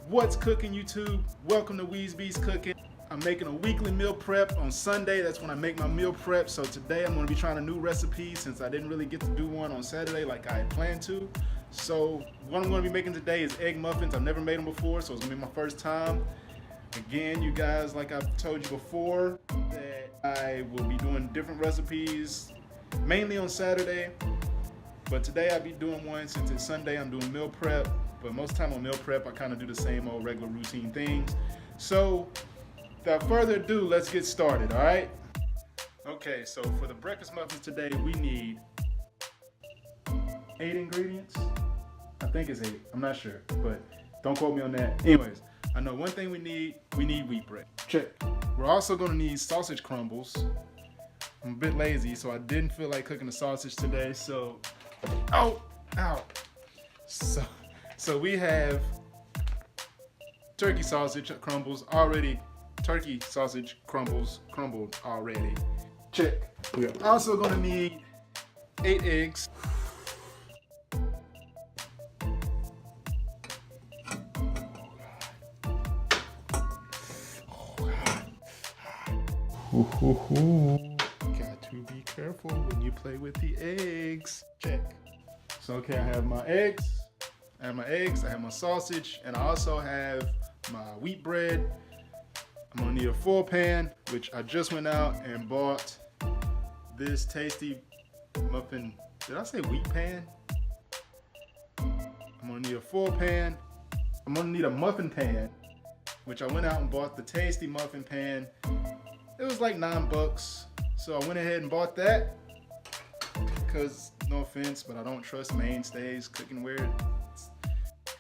What's cooking, YouTube? Welcome to Weezy's Cooking. I'm making a weekly meal prep on Sunday. That's when I make my meal prep. So today I'm going to be trying a new recipe since I didn't really get to do one on Saturday like I had planned to. So what I'm going to be making today is egg muffins. I've never made them before, so it's going to be my first time. Again, you guys, like I've told you before, that I will be doing different recipes, mainly on Saturday. But today I'll be doing one since it's Sunday. I'm doing meal prep. But most of the time on meal prep, I kind of do the same old regular routine things. So without further ado, let's get started, all right? Okay, so for the breakfast muffins today, we need 8 ingredients. I think it's 8, I'm not sure, but don't quote me on that. Anyways, I know one thing we need wheat bread. Check. We're also gonna need sausage crumbles. I'm a bit lazy, so I didn't feel like cooking the sausage today, so, ow. So we have turkey sausage crumbles already. Turkey sausage crumbles crumbled already. Check. We're also gonna need 8 eggs. Got to be careful when you play with the eggs. Check. So okay, I have my eggs. I have my sausage, and I also have my wheat bread. I'm gonna need a foil pan, which I just went out and bought this tasty muffin. Did I say wheat pan? I'm gonna need a foil pan. I'm gonna need a muffin pan, which I went out and bought the tasty muffin pan. It was like $9, so I went ahead and bought that because, no offense, but I don't trust Mainstays cooking weird.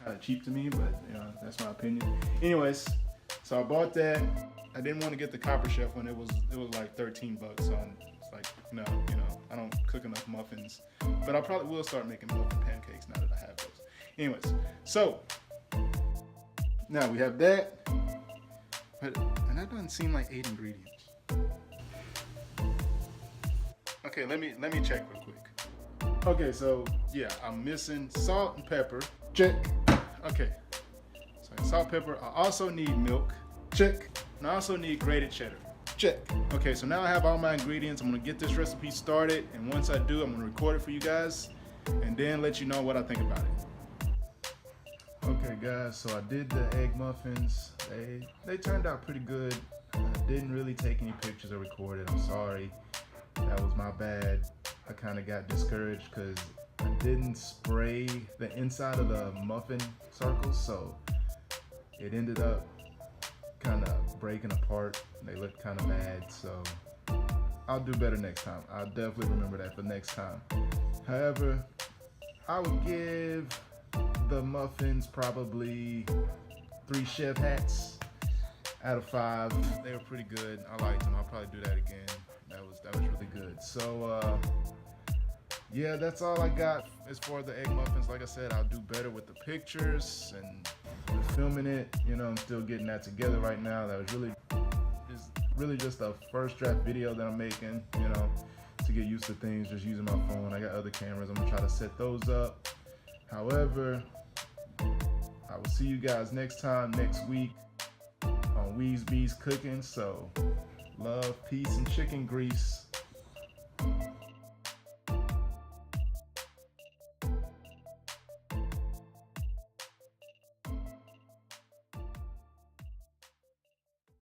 Kind of cheap to me, but you know, that's my opinion. Anyways, so I bought that. I didn't want to get the Copper Chef one. It was like $13, so it's like, no, you know, I don't cook enough muffins, but I probably will start making muffin pancakes now that I have those. Anyways, so now we have that, and that doesn't seem like 8 ingredients. Okay, let me check real quick. Okay, so yeah, I'm missing salt and pepper. Check. Okay, so salt, pepper. I also need milk. Check. And I also need grated cheddar. Check. Okay, so now I have all my ingredients. I'm gonna get this recipe started, and once I do, I'm gonna record it for you guys, and then let you know what I think about it. Okay, guys, so I did the egg muffins. They turned out pretty good. I didn't really take any pictures or record it. I'm sorry. That was my bad. I kind of got discouraged because I didn't spray the inside of the muffin circles, so it ended up kind of breaking apart. They looked kind of bad, so I'll do better next time. I'll definitely remember that for next time. However, I would give the muffins probably 3 chef hats out of 5. They were pretty good. I liked them. I'll probably do that again. That was really good. So yeah, that's all I got as far as the egg muffins. Like I said, I'll do better with the pictures and filming it. You know, I'm still getting that together right now. That was really just a first draft video that I'm making, you know, to get used to things, just using my phone. I got other cameras. I'm gonna try to set those up. However, I will see you guys next time, next week on Weezy's Cooking. So love, peace, and chicken grease.